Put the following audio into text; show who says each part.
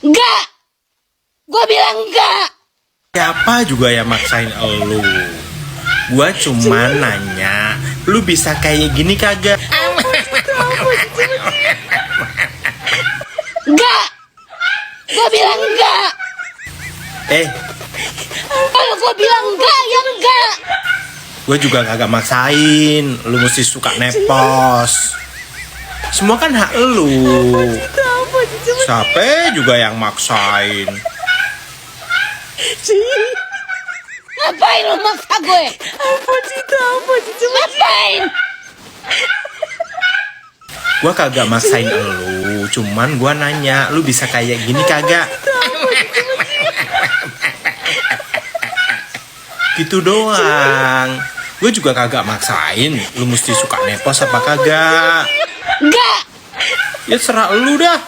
Speaker 1: Enggak. Gua bilang enggak.
Speaker 2: Siapa juga yang maksain elu? Gua cuma nanya, lu bisa kayak gini kagak?
Speaker 1: Enggak. Gua bilang enggak. Kalau gua bilang enggak, ya enggak.
Speaker 2: Gue juga kagak maksain. Lu mesti suka nepos. Semua kan hak lu. Siapa juga yang maksain?
Speaker 1: Ngapain lu maksa gue? Ngapain?
Speaker 2: Gue kagak maksain lu. Cuman gue nanya, lu bisa kayak gini kagak? Gitu doang. Gue juga kagak maksain. Lu mesti suka nepos apa kagak?
Speaker 1: Enggak.
Speaker 2: Ya serah lu dah.